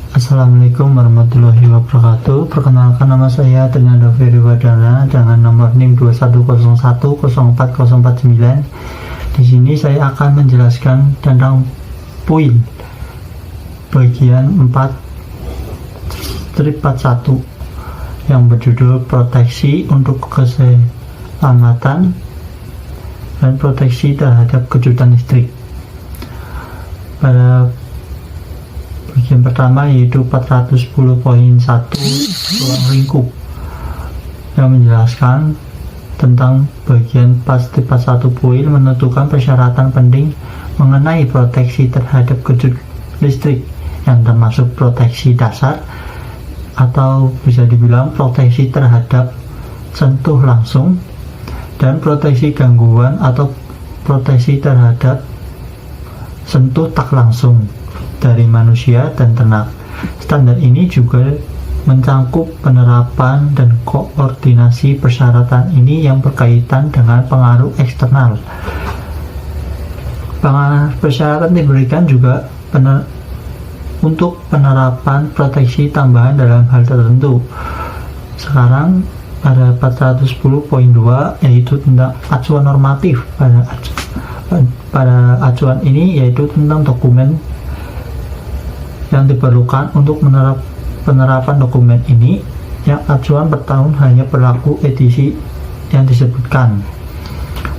Assalamualaikum warahmatullahi wabarakatuh. Perkenalkan, nama saya Trinanda Ferry Wadana dengan nomor NIM 2101040449. Di sini saya akan menjelaskan tentang PUIL bagian 4 strip 41 yang berjudul proteksi untuk keselamatan dan proteksi terhadap kejutan listrik. Pada bagian pertama yaitu 410.1 ruang lingkup yang menjelaskan tentang bagian 4.41 PUIL menentukan persyaratan penting mengenai proteksi terhadap kejut listrik yang termasuk proteksi dasar atau bisa dibilang proteksi terhadap sentuh langsung dan proteksi gangguan atau proteksi terhadap sentuh tak langsung dari manusia dan ternak. Standar ini juga mencangkup penerapan dan koordinasi persyaratan ini yang berkaitan dengan pengaruh eksternal. Persyaratan diberikan juga untuk penerapan proteksi tambahan dalam hal tertentu. Sekarang pada 410.2 yaitu tentang acuan normatif. Pada acuan ini yaitu tentang dokumen yang diperlukan untuk penerapan dokumen ini, yang acuan per tahun hanya berlaku edisi yang disebutkan.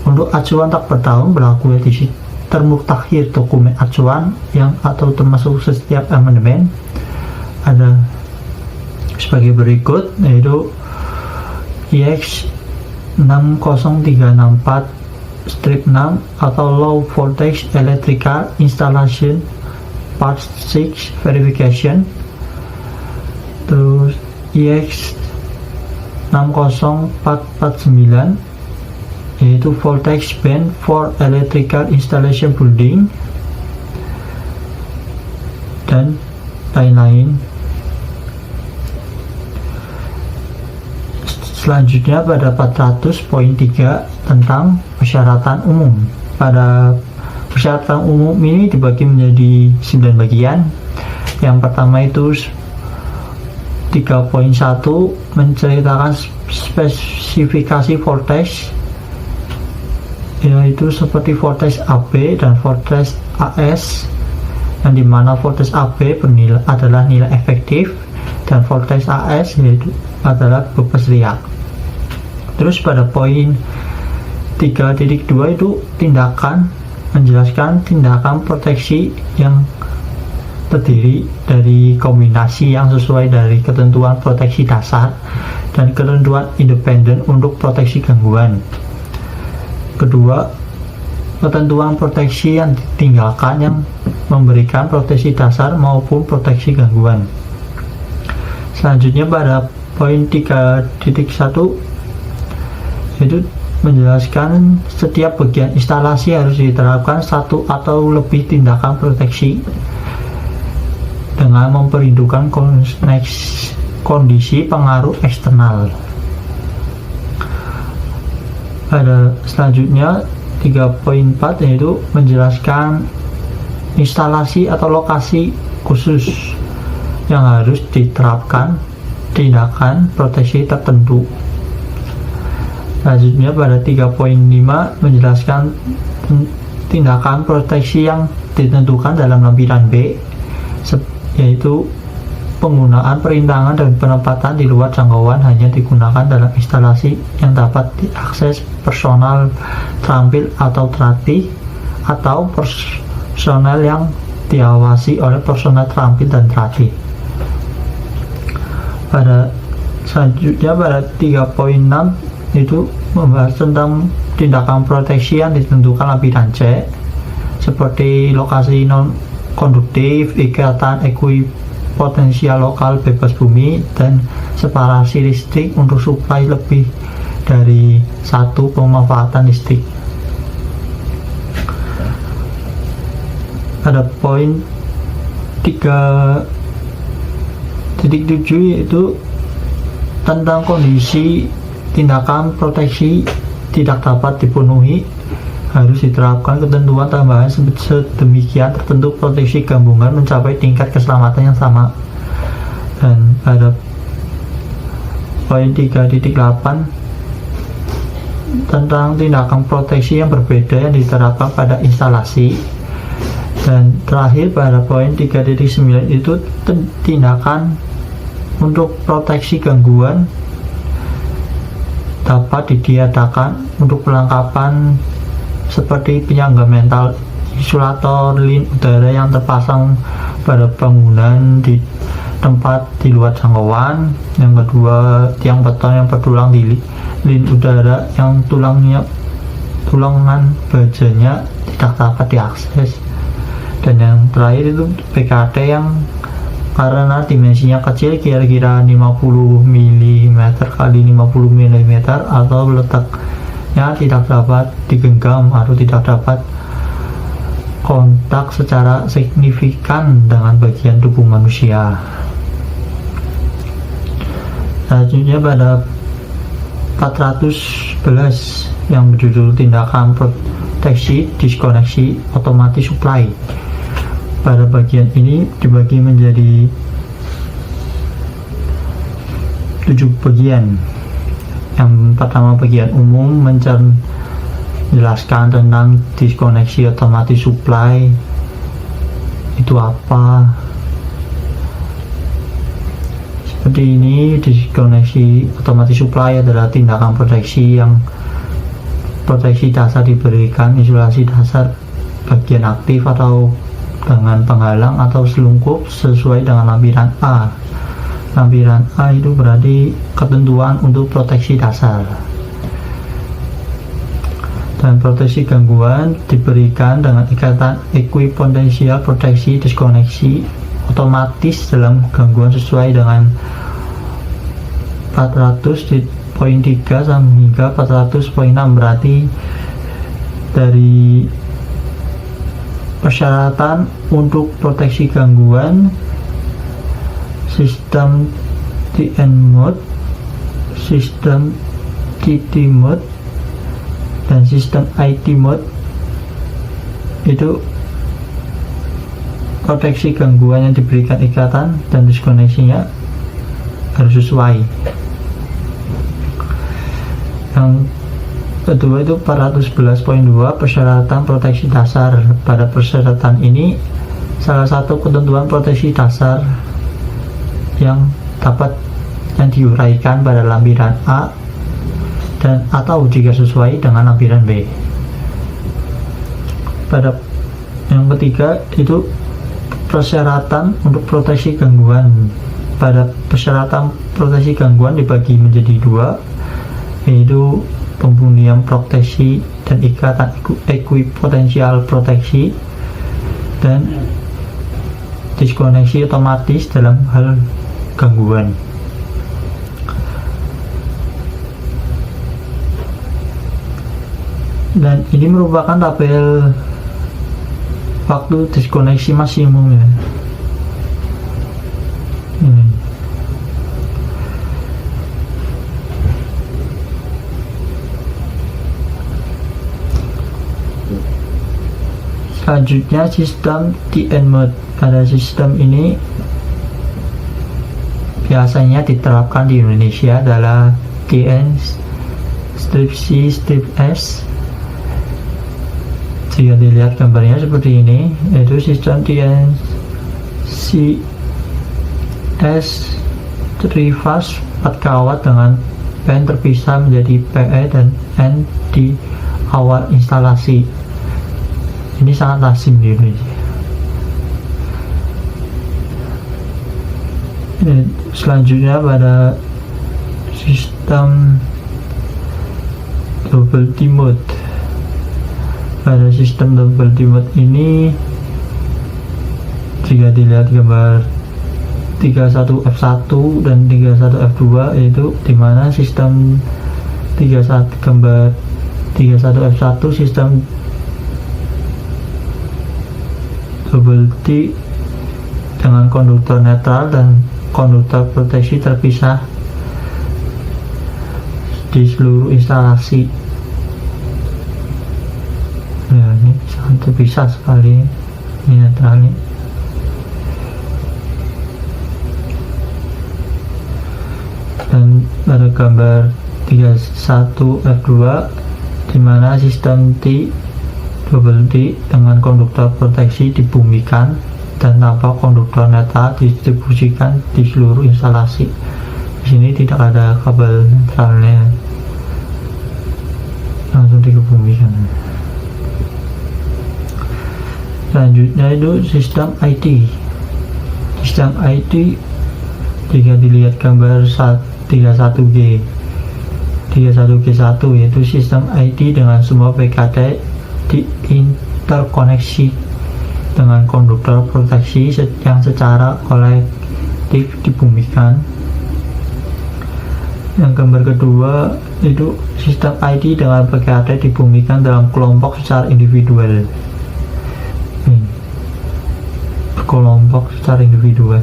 Untuk acuan tak per tahun berlaku edisi termutakhir dokumen acuan yang atau termasuk setiap amandemen ada sebagai berikut, yaitu IX 60364 strip 6 atau low voltage electrical installation part 6 verification, terus IX 60449 yaitu voltage band for electrical installation building, dan lain-lain. Selanjutnya pada 400.3 tentang persyaratan umum. Pada persyaratan umum ini dibagi menjadi 9 bagian. Yang pertama itu 3.1 menceritakan spesifikasi voltage, yaitu seperti voltage AB dan voltage AS, yang dimana voltage AB adalah nilai efektif dan voltage AS yaitu adalah bebas riak. Terus pada poin 3.2 itu menjelaskan tindakan proteksi yang terdiri dari kombinasi yang sesuai dari ketentuan proteksi dasar dan ketentuan independen untuk proteksi gangguan. Kedua, ketentuan proteksi yang ditinggalkan yang memberikan proteksi dasar maupun proteksi gangguan. Selanjutnya pada poin 3.1 yaitu menjelaskan setiap bagian instalasi harus diterapkan satu atau lebih tindakan proteksi dengan memperhitungkan kondisi pengaruh eksternal. Pada selanjutnya 3.4 yaitu menjelaskan instalasi atau lokasi khusus yang harus diterapkan tindakan proteksi tertentu. Selanjutnya pada 3.5 menjelaskan tindakan proteksi yang ditentukan dalam lampiran B, yaitu penggunaan perintangan dan penempatan di luar jangkauan hanya digunakan dalam instalasi yang dapat diakses personal terampil atau terlatih atau personel yang diawasi oleh personel terampil dan terlatih. Pada selanjutnya pada 3.6 itu membahas tentang tindakan proteksi yang ditentukan lampiran C, seperti lokasi non konduktif, ikatan potensial lokal bebas bumi, dan separasi listrik untuk suplai lebih dari satu pemanfaatan listrik. Pada poin 3.7 yaitu tentang kondisi tindakan proteksi tidak dapat dipenuhi, harus diterapkan ketentuan tambahan sedemikian tertentu proteksi gabungan mencapai tingkat keselamatan yang sama. Dan pada poin 3.8 tentang tindakan proteksi yang berbeda yang diterapkan pada instalasi. Dan terakhir pada poin 3.9 itu tindakan untuk proteksi gangguan dapat didiadakan untuk perlengkapan seperti penyangga mental, insulator, lin udara yang terpasang pada bangunan di tempat di luar jangkauan. Yang kedua, tiang beton yang bertulang di lin udara yang tulangan bajanya tidak dapat diakses. Dan yang terakhir itu PKT yang karena dimensinya kecil, kira-kira 50 mm kali 50 mm, atau letaknya tidak dapat digenggam atau tidak dapat kontak secara signifikan dengan bagian tubuh manusia. Selanjutnya pada 411 yang berjudul tindakan proteksi diskoneksi otomatis supply. Pada bagian ini dibagi menjadi 7 bagian. Yang pertama, bagian umum menjelaskan tentang diskoneksi otomatis supply itu apa. Seperti ini, diskoneksi otomatis supply adalah tindakan proteksi dasar diberikan isolasi dasar bagian aktif atau dengan penghalang atau selungkup sesuai dengan lampiran A. Lampiran A itu berarti ketentuan untuk proteksi dasar. Dan proteksi gangguan diberikan dengan ikatan ekuipotensial proteksi diskoneksi otomatis dalam gangguan sesuai dengan 400.3 hingga 400.6. Berarti dari persyaratan untuk proteksi gangguan, sistem TN mode, sistem TT mode, dan sistem IT mode itu proteksi gangguan yang diberikan ikatan dan diskoneksinya harus sesuai. Yang kedua itu 411.2 persyaratan proteksi dasar. Pada persyaratan ini salah satu ketentuan proteksi dasar yang diuraikan pada lampiran A dan atau jika sesuai dengan lampiran B. Pada yang ketiga itu persyaratan untuk proteksi gangguan. Pada persyaratan proteksi gangguan dibagi menjadi 2, yaitu pembunyian proteksi dan ikatan ekuipotensial proteksi, dan diskoneksi otomatis dalam hal gangguan. Dan ini merupakan tabel waktu diskoneksi maksimum ya. Selanjutnya sistem TN mode. Pada sistem ini biasanya diterapkan di Indonesia adalah TN strip C strip S. Jika dilihat gambarnya seperti ini, yaitu sistem TN CS 3 fase 4 kawat dengan pen terpisah menjadi PE dan N di awal instalasi. Ini sangat lazim di Indonesia. Selanjutnya pada sistem double T mode. Pada sistem double T mode ini, jika dilihat gambar 31F1 dan 31F2, yaitu dimana sistem 31F1 sistem double T dengan konduktor netral dan konduktor proteksi terpisah di seluruh instalasi. Ya, ini sangat terpisah sekali, ini netral ini. pada gambar 31 F2, di mana sistem double T dengan konduktor proteksi dibumikan dan tanpa konduktor netral didistribusikan di seluruh instalasi. Di sini tidak ada kabel netralnya, langsung dikebumikan. Selanjutnya itu sistem IT. Sistem IT, jika dilihat gambar 31G1, yaitu sistem IT dengan semua PKT diinterkoneksi dengan konduktor proteksi yang secara kolektif dibumikan. Yang gambar kedua itu sistem IT dengan PKT dibumikan dalam kelompok secara individual. Kelompok secara individual.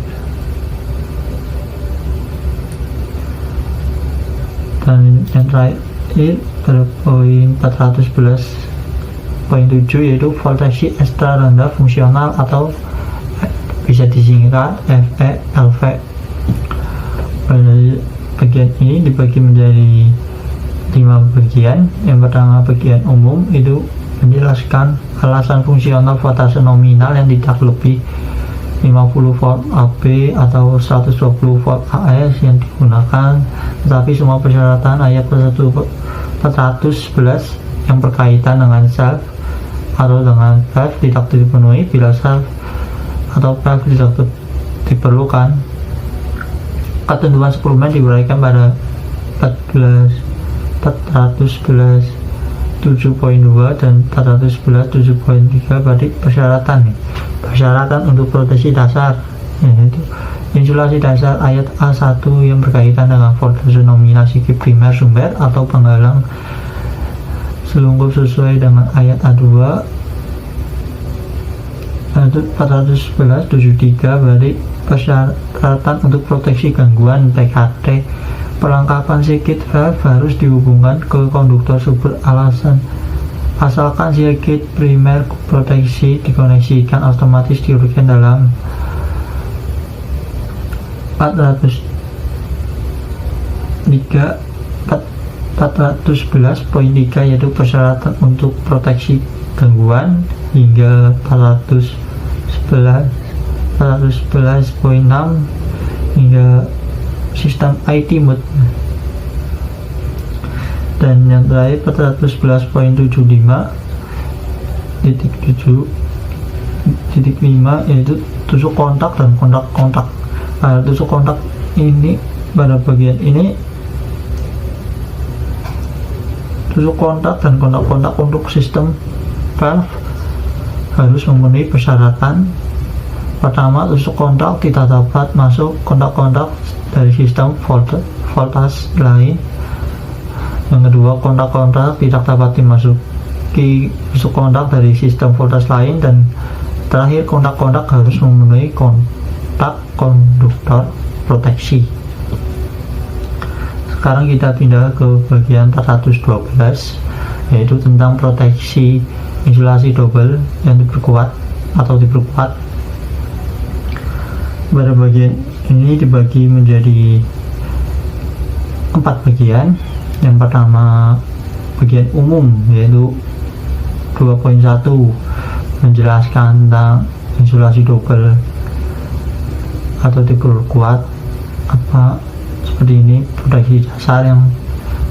Dan yang terakhir pada poin 411.7, yaitu voltasi ekstra rendah fungsional atau bisa disingkat FELV. Pada bagian ini dibagi menjadi 5 bagian. Yang pertama, bagian umum, itu menjelaskan alasan fungsional voltase nominal yang tidak lebih 50 volt AB atau 120 volt AS yang digunakan, tetapi semua persyaratan ayat 411 yang berkaitan dengan self atau dengan valve tidak dipenuhi. Bila self atau valve tidak diperlukan, ketentuan suplemen diberikan pada 411.7.2 dan 411.7.3 pada persyaratan untuk proteksi dasar, yaitu insulasi dasar ayat A1 yang berkaitan dengan voltase nominal segi primer sumber atau penghalang selungkup sesuai dengan ayat A2. Itu 411.7.3 balik persyaratan untuk proteksi gangguan PKT. Perlengkapan circuit valve harus dihubungkan ke konduktor sumber asalkan circuit primer proteksi dikoneksikan otomatis diberikan dalam 411.3, yaitu persyaratan untuk proteksi gangguan, hingga 411.6 hingga sistem IT mode. Dan yang terakhir 411.75 yaitu tusuk kontak dan kontak-kontak. Tusuk kontak ini pada bagian ini, tusuk kontak dan kontak-kontak untuk sistem valve harus memenuhi persyaratan. Pertama, tusuk kontak tidak dapat masuk kontak-kontak dari sistem voltage lain. Yang kedua, kontak-kontak tidak dapat dimasuki tusuk kontak dari sistem voltage lain. Dan terakhir, kontak-kontak harus memenuhi kontak konduktor proteksi. Sekarang kita pindah ke bagian 412, yaitu tentang proteksi insulasi double yang diperkuat. Pada bagian ini dibagi menjadi 4 bagian. Yang pertama, bagian umum, yaitu 2.1 menjelaskan tentang insulasi double atau diperkuat. Apa seperti ini, proteksi dasar yang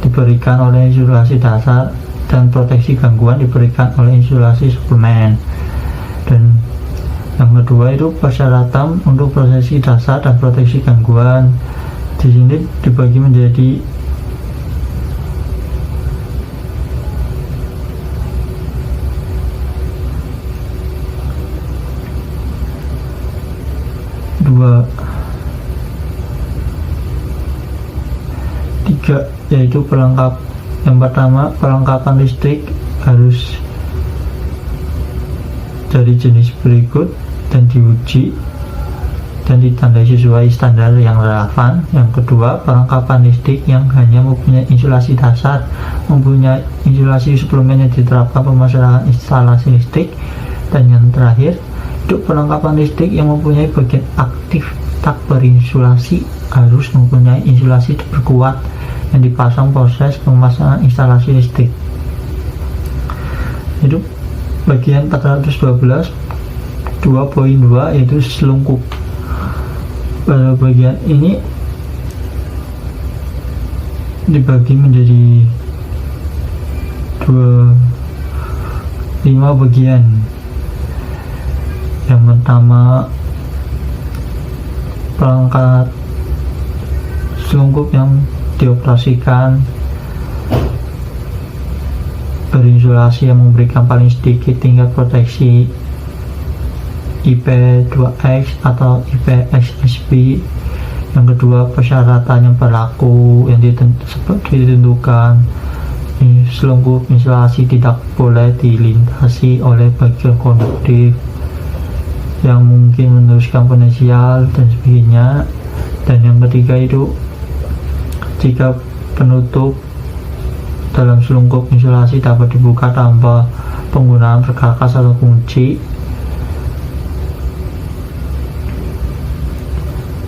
diberikan oleh insulasi dasar dan proteksi gangguan diberikan oleh insulasi suplemen. Dan yang kedua itu persyaratan untuk proteksi dasar dan proteksi gangguan. Di sini dibagi menjadi 3, yaitu yang pertama, perlengkapan listrik harus dari jenis berikut dan diuji dan ditandai sesuai standar yang relevan. Yang kedua, perlengkapan listrik yang hanya mempunyai insulasi dasar, mempunyai insulasi suplemen yang diterapkan pemasangan instalasi listrik. Dan yang terakhir, untuk perlengkapan listrik yang mempunyai bagian aktif tak berinsulasi harus mempunyai insulasi diperkuat. yang dipasang proses pemasangan instalasi listrik. Itu bagian 412 2.2 yaitu selungkup. Pada bagian ini dibagi menjadi 5 bagian. Yang pertama, perangkat selungkup yang dioperasikan berinsulasi yang memberikan paling sedikit tingkat proteksi IP2X atau IPXSP. Yang kedua, persyaratan yang berlaku yang ditentukan. Selungkup insulasi tidak boleh dilintasi oleh bagian konduktif yang mungkin meneruskan potensial dan sebagainya. Dan yang ketiga itu, jika penutup dalam selungkup insulasi dapat dibuka tanpa penggunaan perkakas atau kunci.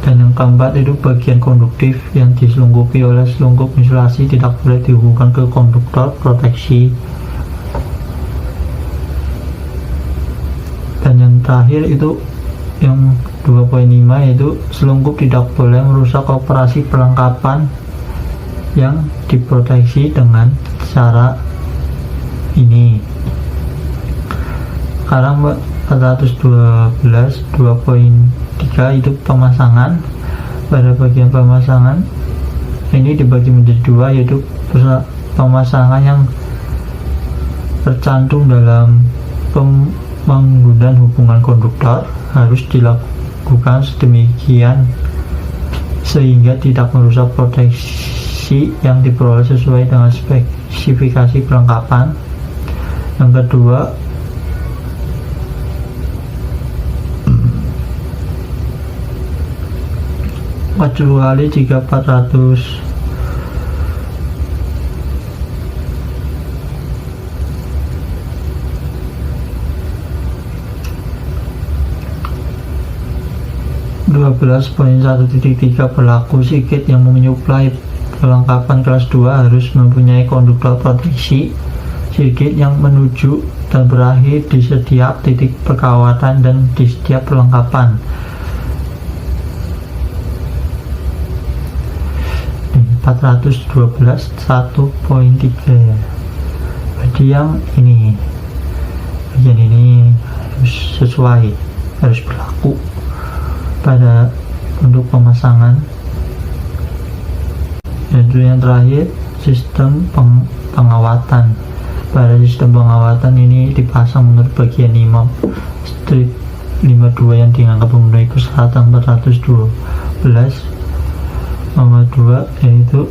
Dan yang keempat itu, bagian konduktif yang diselungkupi oleh selungkup insulasi tidak boleh dihubungkan ke konduktor proteksi. Dan yang terakhir itu yang 2.5 yaitu selungkup tidak boleh merusak operasi perlengkapan yang diproteksi dengan cara ini. Sekarang 412 2.3 itu pemasangan. Pada bagian pemasangan ini dibagi menjadi 2, yaitu pemasangan yang tercantum dalam pembangunan hubungan konduktor harus dilakukan sedemikian sehingga tidak merusak proteksi yang diperoleh sesuai dengan spesifikasi perlengkapan. Yang kedua, kecuali jika 412 12.1.3 berlaku, sikit yang menyuplai perlengkapan kelas 2 harus mempunyai konduktor proteksi sikit yang menuju dan berakhir di setiap titik perkawatan dan di setiap perlengkapan. 412 1.3 berarti yang ini, bagian ini harus sesuai, harus berlaku pada untuk pemasangan. Dan yang terakhir, sistem pengawatan. Pada sistem pengawatan ini dipasang menurut bagian 5 strip 52 yang dianggap memenuhi persyaratan 412 nomor 2, yaitu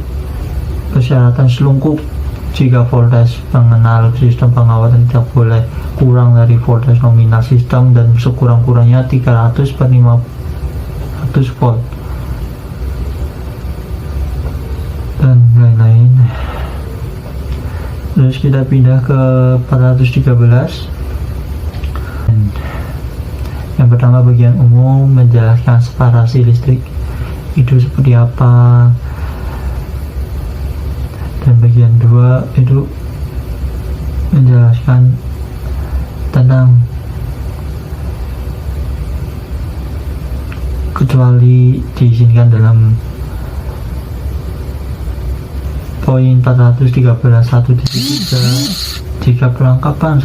persyaratan selungkup. Jika voltage pengenal sistem pengawatan tidak boleh kurang dari voltage nominal sistem dan sekurang-kurangnya 300 per 500 volt dan lain-lain. Terus kita pindah ke 413. Yang pertama, bagian umum menjelaskan separasi listrik itu seperti apa, dan bagian 2 itu menjelaskan tentang kecuali diizinkan dalam poin 413 1.3 jika perlengkapan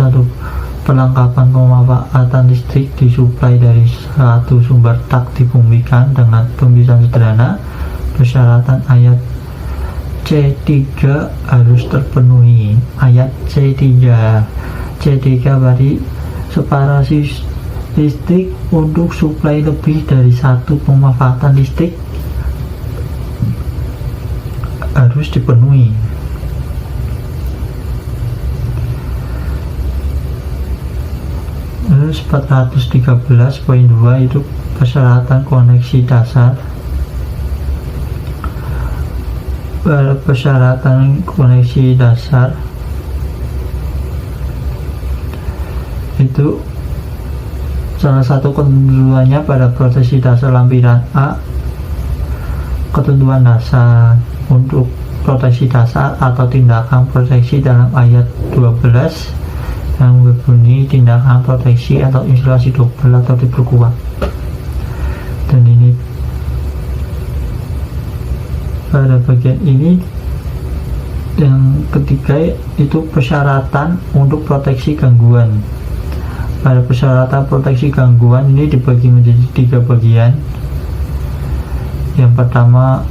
pemanfaatan listrik disuplai dari satu sumber tak dibunyikan dengan pemisahan sederhana, persyaratan ayat C3 harus terpenuhi. Ayat C3 berarti separasi listrik untuk suplai lebih dari satu pemanfaatan listrik harus dipenuhi. Terus 413.2 itu persyaratan koneksi dasar. Pada persyaratan koneksi dasar itu salah satu ketentuannya pada proteksi dasar lampiran A, ketentuan dasar untuk proteksi dasar atau tindakan proteksi dalam ayat 12 yang berbunyi tindakan proteksi atau isolasi double atau diperkuat. Dan ini pada bagian ini yang ketiga itu persyaratan untuk proteksi gangguan. Pada persyaratan proteksi gangguan ini dibagi menjadi 3 bagian. Yang pertama,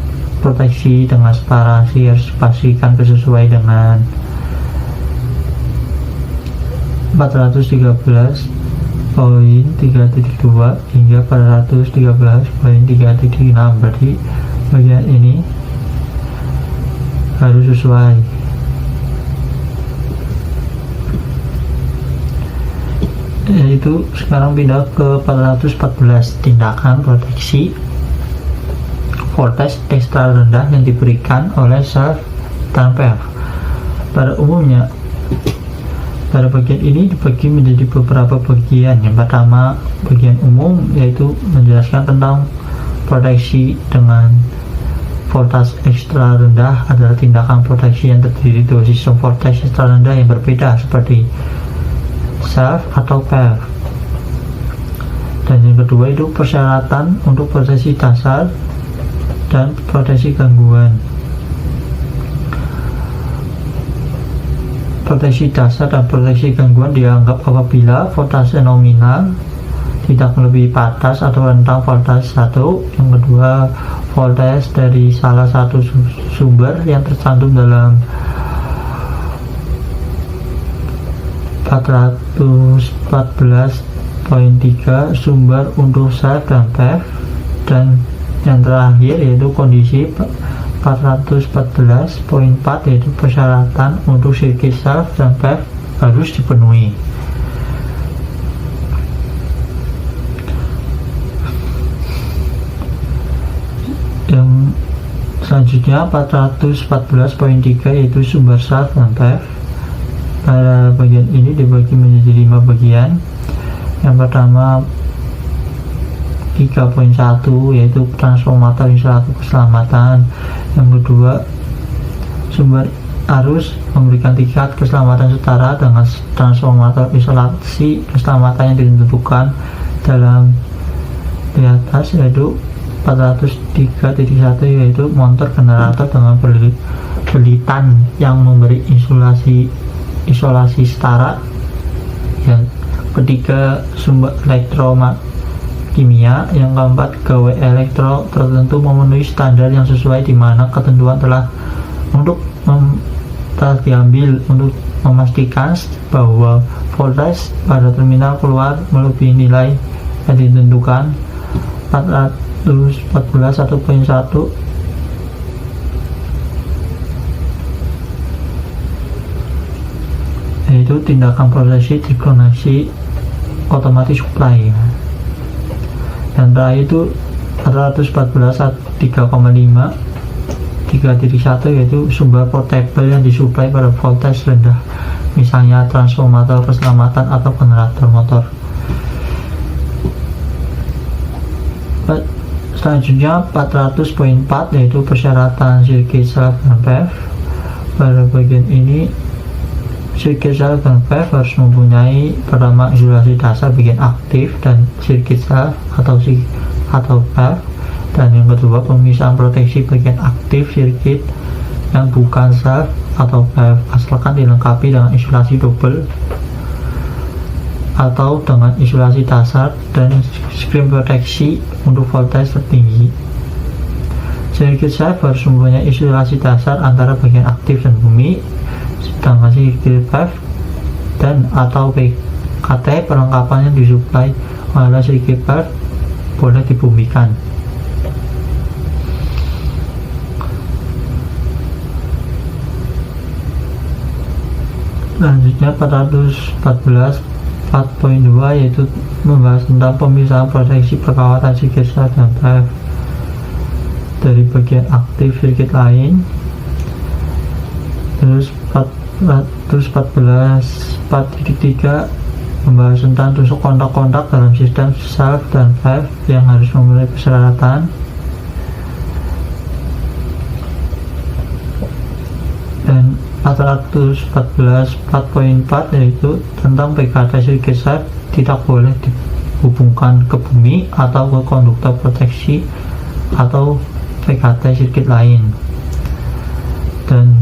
proteksi dengan separasi harus dipastikan sesuai dengan 413.3.2 hingga 413.3.6. Berarti bagian ini harus sesuai. Yaitu sekarang pindah ke 414, tindakan proteksi voltage ekstra rendah yang diberikan oleh self dan PF. Pada umumnya pada bagian ini dibagi menjadi beberapa bagian. Yang pertama, bagian umum, yaitu menjelaskan tentang proteksi dengan voltage ekstra rendah adalah tindakan proteksi yang terdiri dari sistem voltage ekstra rendah yang berbeda seperti self atau PF. Dan yang kedua itu persyaratan untuk proteksi dasar dan proteksi gangguan. Proteksi dasar dan proteksi gangguan dianggap apabila voltase nominal tidak melebihi batas atau rentang voltage 1. Yang kedua, voltage dari salah satu sumber yang tercantum dalam 414.3 sumber untuk self dan PEV. Dan yang terakhir yaitu kondisi 414.4 yaitu persyaratan untuk sirkuit self dan PEV harus dipenuhi. Yang selanjutnya 414.3 yaitu sumber self dan PEV. Pada bagian ini dibagi menjadi 5 bagian. Yang pertama 3.1 yaitu transformator isolasi keselamatan. Yang kedua, sumber arus memberikan tingkat keselamatan setara dengan transformator isolasi keselamatan yang ditentukan dalam di atas, yaitu 403.1 yaitu motor generator dengan belitan yang memberi isolasi setara. Yang ketiga, sumber kimia. Yang keempat, gawai elektro tertentu memenuhi standar yang sesuai, di mana ketentuan telah diambil untuk memastikan bahwa voltage pada terminal keluar melebihi nilai yang ditentukan 414.1 yaitu tindakan proteksi terkoneksi otomatis supply. Dan terakhir itu 414.3,5 3.1 yaitu sumber portable yang disuplai pada voltage rendah, misalnya transformator keselamatan atau generator motor. Selanjutnya 400.4 yaitu persyaratan sirkuit self dan PEV. Pada bagian ini sirkuit self dan PEV harus mempunyai pertama isolasi dasar bagian aktif dan sirkuit self atau PEV, dan yang kedua pemisahan proteksi bagian aktif sirkuit yang bukan self atau PEV asalkan dilengkapi dengan isolasi double atau dengan isolasi dasar dan screen proteksi untuk voltage tertinggi. Sirkuit self harus mempunyai isolasi dasar antara bagian aktif dan bumi, sedangkan sirkuit PEV dan atau PKT perlengkapannya disuplai oleh sirkuit PEV boleh dibumikan. Selanjutnya 414.4.2 yaitu membahas tentang pemisahan proteksi perkawatan sirkuit self dan PEV dari bagian aktif sirkuit lain. Terus 414.4.3 membahas tentang tusuk kontak-kontak dalam sistem self dan PEV yang harus memenuhi persyaratan. 414 4.4 yaitu tentang PKT sirkuit sar tidak boleh dihubungkan ke bumi atau ke konduktor proteksi atau PKT sirkuit lain. Dan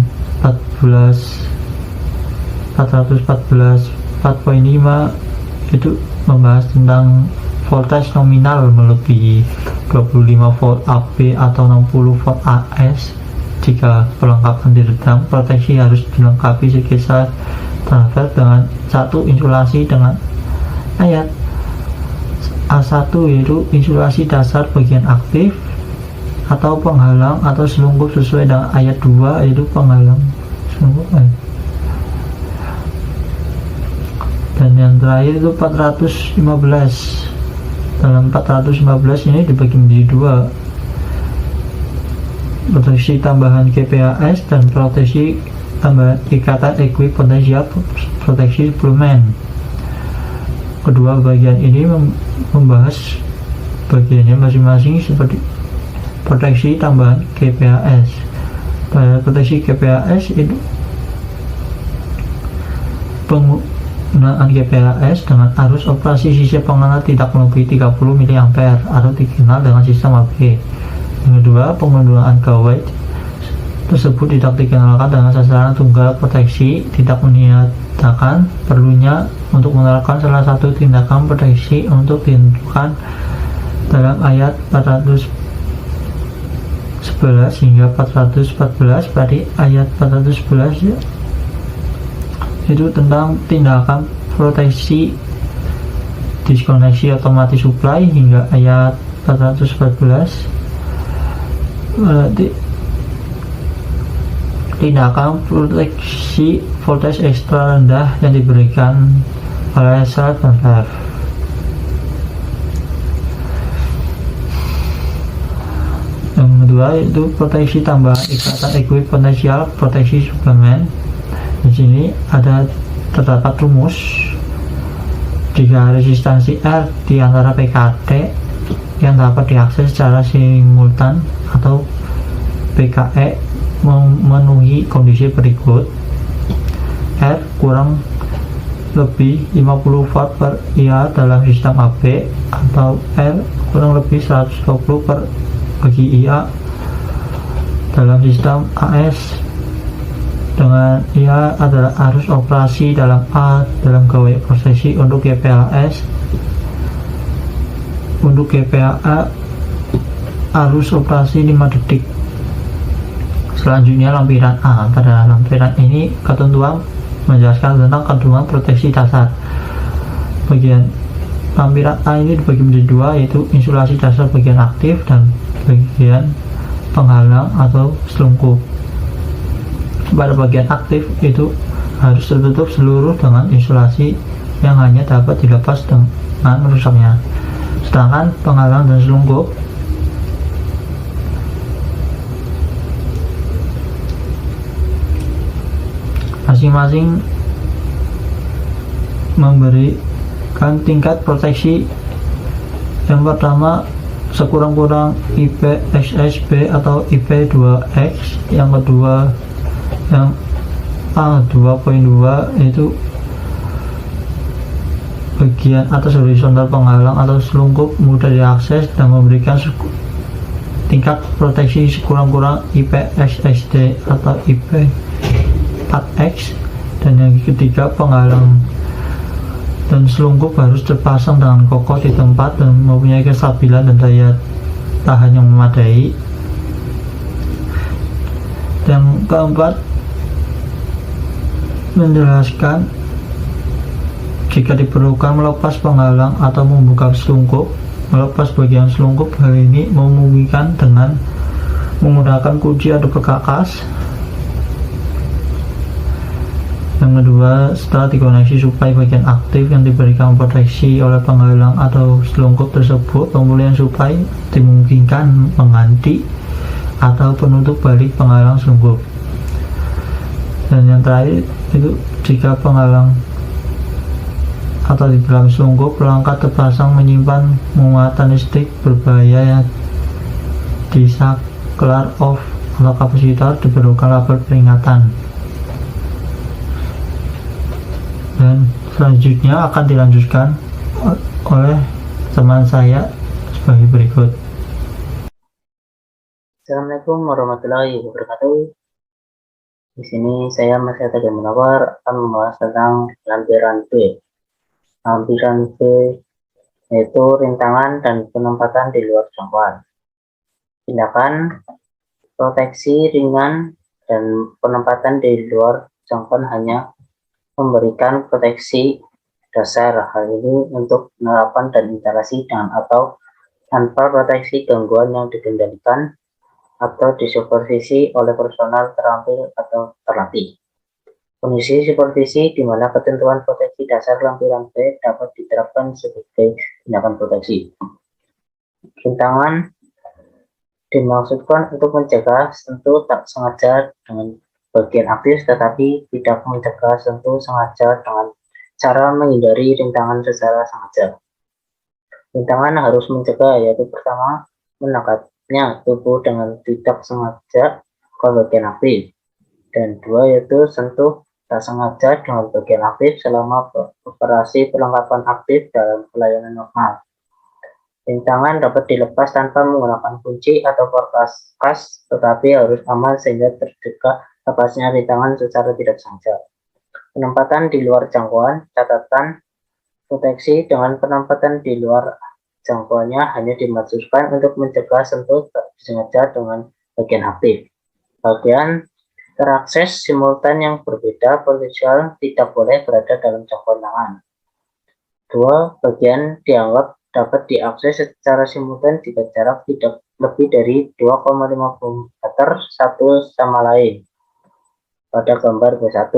414 4.5 itu membahas tentang voltage nominal melebihi 25 volt AB atau 60 volt AS. Jika perlengkapan diredam, proteksi harus dilengkapi sirkuit transfer dengan satu insulasi dengan ayat A1 yaitu insulasi dasar bagian aktif atau penghalang atau selungkup sesuai dengan ayat 2 yaitu penghalang selungkup. Dan yang terakhir itu 415. Dalam 415 ini dibagi menjadi dua, proteksi tambahan KPAS dan proteksi tambahan ikatan ekuipotensial proteksi suplemen. Kedua bagian ini membahas bagiannya masing-masing seperti proteksi tambahan KPAS. Pada proteksi KPAS itu penggunaan KPAS dengan arus operasi sisi pengenalan tidak melebihi 30 mA atau dikenal dengan sistem AB. Yang kedua, penggunaan gawai tersebut tidak dikenalkan dengan sasaran tunggal proteksi, tidak menyatakan perlunya untuk menerapkan salah satu tindakan proteksi untuk ditentukan dalam ayat 411 hingga 414. Pada ayat 411 itu tentang tindakan proteksi diskoneksi otomatis supply hingga ayat 414 tindakan proteksi voltage ekstra rendah yang diberikan oleh sel transfer. Yang kedua itu proteksi tambahan ikatan ekuipotensial proteksi suplemen. Di sini terdapat rumus jika resistansi R di antara PKT yang dapat diakses secara simultan atau PKE memenuhi kondisi berikut: R kurang lebih 50 watt per IA dalam sistem AB atau R kurang lebih 120 per bagi IA dalam sistem AS, dengan IA adalah arus operasi dalam A dalam gawai prosesi untuk GPLS. Untuk GPLA arus operasi 5 detik. Selanjutnya lampiran A. Pada lampiran ini ketentuan menjelaskan tentang kandungan proteksi dasar. Bagian lampiran A ini dibagi menjadi dua, yaitu insulasi dasar bagian aktif dan bagian penghalang atau selungkup. Pada bagian aktif itu harus tertutup seluruh dengan insulasi yang hanya dapat dilepas dengan rusaknya. Sedangkan penghalang dan selungkup masing-masing memberikan tingkat proteksi. Yang pertama sekurang-kurang IPSSB atau IP2X, yang kedua yang A2.2 itu bagian atas horizontal penghalang atau selungkup mudah diakses dan memberikan tingkat proteksi sekurang-kurang IPSSD atau IP4X. Dan yang ketiga penghalang dan selungkup harus terpasang dengan kokoh di tempat dan mempunyai kestabilan dan daya tahan yang memadai. Yang keempat menjelaskan jika diperlukan melepas penghalang atau membuka selungkup. Melepas bagian selungkup hal ini memungkinkan dengan menggunakan kunci atau perkakas. Yang kedua, setelah dikoneksi suplai bagian aktif yang diberikan proteksi oleh penghalang atau selungkup tersebut, pemulihan suplai dimungkinkan mengganti atau penutup balik penghalang selungkup. Dan yang terakhir itu jika penghalang atau di dalam selungkup perangkat terpasang menyimpan muatan listrik berbahaya yang di saklar off atau kapasitor, diperlukan label peringatan. dan selanjutnya akan dilanjutkan oleh teman saya sebagai berikut. Assalamualaikum warahmatullahi wabarakatuh. Di sini saya Mas Yata Munawar akan membahas tentang lampiran B. Lampiran B yaitu rintangan dan penempatan di luar jangkauan. Tindakan proteksi ringan dan penempatan di luar jangkauan hanya memberikan proteksi dasar. Hal ini untuk penerapan dan instalasi dengan atau tanpa proteksi gangguan yang dikendalikan atau disupervisi oleh personal terampil atau terlatih. Kondisi supervisi di mana ketentuan proteksi dasar lampiran B dapat diterapkan sebagai tindakan proteksi. Rintangan dimaksudkan untuk mencegah sentuh tak sengaja dengan bagian aktif, tetapi tidak mencegah sentuh sengaja dengan cara menghindari rintangan secara sengaja. Rintangan harus mencegah, yaitu pertama, menangkapnya tubuh dengan tidak sengaja ke bagian aktif, dan dua, yaitu sentuh tak sengaja dengan bagian aktif selama operasi perlengkapan aktif dalam pelayanan normal. Rintangan dapat dilepas tanpa menggunakan kunci atau kas, tetapi harus aman sehingga tercegah lepasnya rintangan secara tidak sengaja. Penempatan di luar jangkauan, catatan proteksi dengan penempatan di luar jangkauannya hanya dimaksudkan untuk mencegah sentuh tak sengaja dengan bagian aktif. Bagian terakses simultan yang berbeda potensial tidak boleh berada dalam jangkauan tangan. Dua, bagian dianggap dapat diakses secara simultan jika jarak tidak lebih dari 2,50 meter satu sama lain. Pada gambar B1,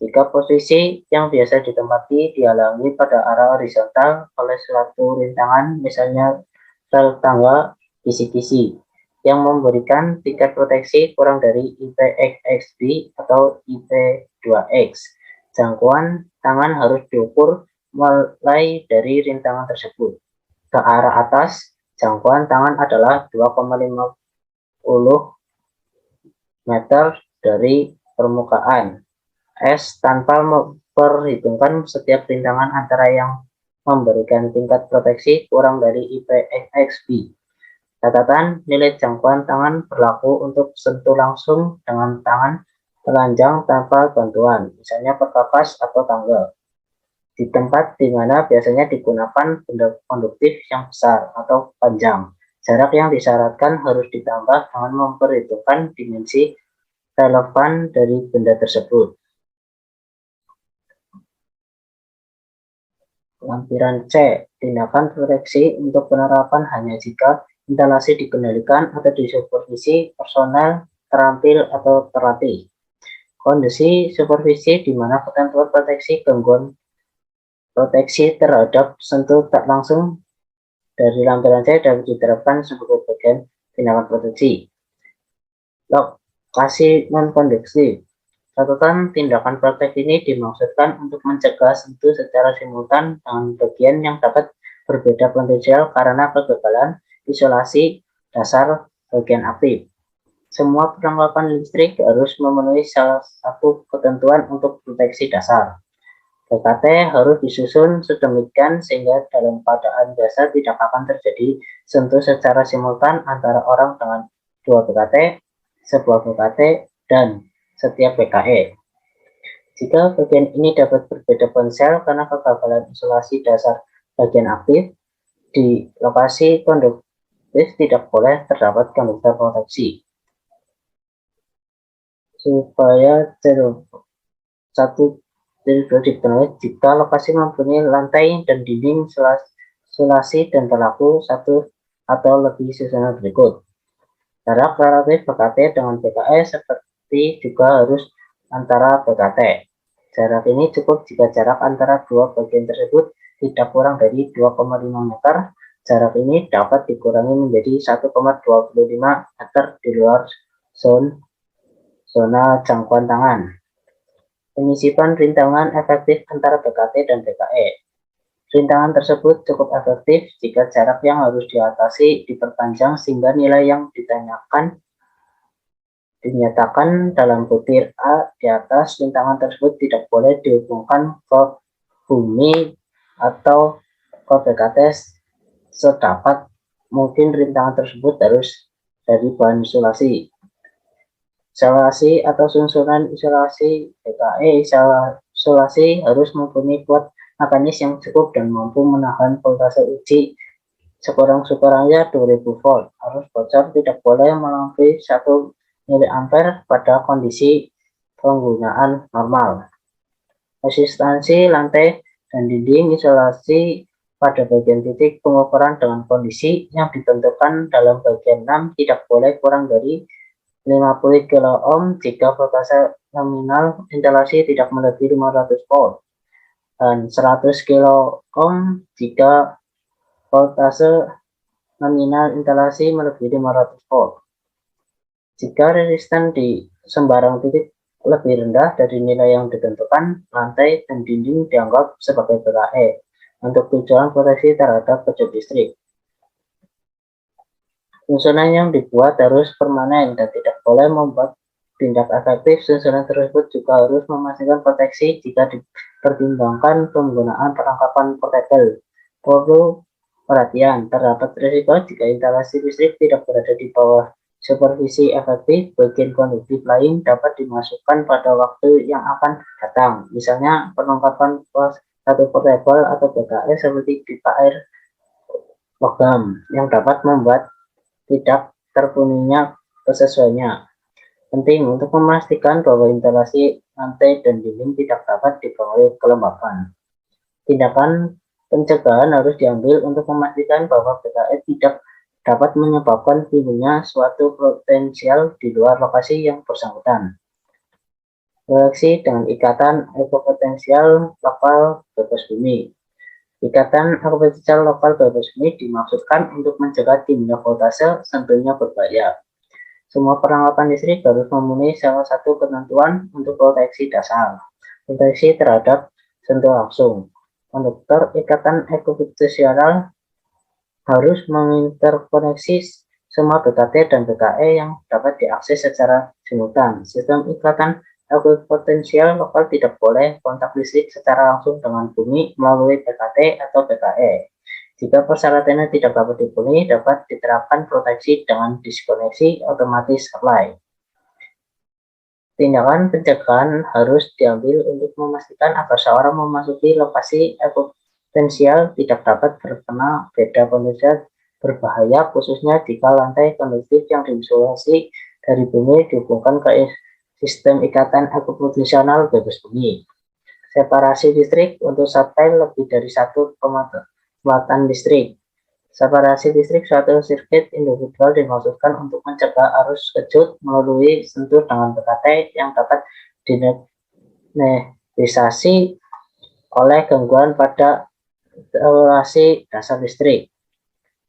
jika posisi yang biasa ditempati dihalangi pada arah horizontal oleh suatu rintangan, misalnya rel tangga kisi-kisi, yang memberikan tingkat proteksi kurang dari IPXB atau IP2X. Jangkauan tangan harus diukur mulai dari rintangan tersebut. Ke arah atas, jangkauan tangan adalah 2,50 meter dari permukaan S tanpa memperhitungkan setiap rintangan antara yang memberikan tingkat proteksi kurang dari IPXB. Catatan, nilai jangkauan tangan berlaku untuk sentuh langsung dengan tangan telanjang tanpa bantuan, misalnya perkakas atau tangga. Di tempat di mana biasanya digunakan benda konduktif yang besar atau panjang, jarak yang disyaratkan harus ditambah dengan memperhitungkan dimensi relevan dari benda tersebut. Lampiran C, tindakan proteksi untuk penerapan hanya jika instalasi dikendalikan atau disupervisi personel terampil atau terlatih. Kondisi supervisi di mana ketentuan proteksi gangguan proteksi terhadap sentuh tak langsung dari lampiran C dapat diterapkan sebagai bagian tindakan proteksi. Lokasi non-konduktif. Catatan, tindakan praktek ini dimaksudkan untuk mencegah sentuh secara simultan dengan bagian yang dapat berbeda potensial karena kegagalan isolasi dasar bagian aktif. Semua perlengkapan listrik harus memenuhi salah satu ketentuan untuk proteksi dasar. PKT harus disusun sedemikian sehingga dalam keadaan biasa tidak akan terjadi sentuh secara simultan antara orang dengan dua PKT, sebuah PKT, dan setiap PKE. Jika bagian ini dapat berbeda ponsel karena kegagalan isolasi dasar bagian aktif, di lokasi konduktif tidak boleh terdapat konduktor proteksi. Supaya satu dipenuhi jika lokasi mempunyai lantai dan dinding isolasi dan berlaku satu atau lebih susunan berikut. Jarak relatif PKT dengan PKE seperti juga harus antara PKT. Jarak ini cukup jika jarak antara dua bagian tersebut tidak kurang dari 2,5 meter. Jarak ini dapat dikurangi menjadi 1,25 meter di luar zona jangkauan tangan. Penyisipan rintangan efektif antara PKT dan PKE. Rintangan tersebut cukup efektif jika jarak yang harus diatasi diperpanjang sehingga nilai yang ditanyakan dinyatakan dalam butir A di atas, rintangan tersebut tidak boleh dihubungkan ke bumi atau ke BKT sedapat mungkin. Rintangan tersebut harus dari bahan isolasi. Isolasi atau susunan isolasi PKE isolasi harus mempunyai kuat mekanis yang cukup dan mampu menahan voltase uji sekurang-kurangnya 2000 volt. Arus bocor tidak boleh melampaui 1 mA pada kondisi penggunaan normal. Resistansi lantai dan dinding isolasi pada bagian titik pengukuran dengan kondisi yang ditentukan dalam bagian 6 tidak boleh kurang dari 50 kilo ohm jika voltase nominal instalasi tidak melebihi 500 volt dan 100 kilo ohm jika voltase nominal instalasi melebihi 500 volt. Jika resisten di sembarang titik lebih rendah dari nilai yang ditentukan, lantai dan dinding dianggap sebagai PKE untuk tujuan proteksi terhadap kejut listrik. Susunan yang dibuat harus permanen dan tidak boleh membuat tindak efektif. Susunan tersebut juga harus memastikan proteksi jika dipertimbangkan penggunaan perlengkapan portable. Perlu perhatian, terdapat risiko jika instalasi listrik tidak berada di bawah supervisi efektif. Bagian konduktif lain dapat dimasukkan pada waktu yang akan datang, misalnya perlengkapan satu portable atau PKE seperti pipa air logam yang dapat membuat tidak terpenuhinya kesesuaiannya. Penting untuk memastikan bahwa instalasi lantai dan dinding tidak dapat dipengaruhi kelembapan. Tindakan pencegahan harus diambil untuk memastikan bahwa PKE tidak dapat menyebabkan timbulnya suatu potensial di luar lokasi yang bersangkutan. Proteksi dengan ikatan ekopotensial lokal bebas bumi. Ikatan ekopotensial lokal bebas bumi dimaksudkan untuk mencegah timbulnya voltase sentuhnya berbahaya. Semua perlengkapan listrik harus memenuhi salah satu ketentuan untuk proteksi dasar. Proteksi terhadap sentuh langsung. Konduktor ikatan ekopotensial harus menginterkoneksi semua BKT dan BKE yang dapat diakses secara simultan. Sistem ikatan ekopotensial lokal tidak boleh kontak listrik secara langsung dengan bumi melalui BKT atau BKE. Jika persyaratannya tidak dapat dipenuhi, dapat diterapkan proteksi dengan diskoneksi otomatis supply. Tindakan pencegahan harus diambil untuk memastikan agar seorang memasuki lokasi ekopotensial tidak dapat terkena beda potensial berbahaya, khususnya jika lantai konduktif yang diisolasi dari bumi dihubungkan ke sistem ikatan ekopotensial bebas bumi. Separasi listrik untuk supply lebih dari satu kekuatan listrik. Separasi listrik suatu sirkuit individual dimaksudkan untuk mencegah arus kejut melalui sentuh dengan BKT yang dapat dinegasiasi oleh gangguan pada relasi dasar listrik.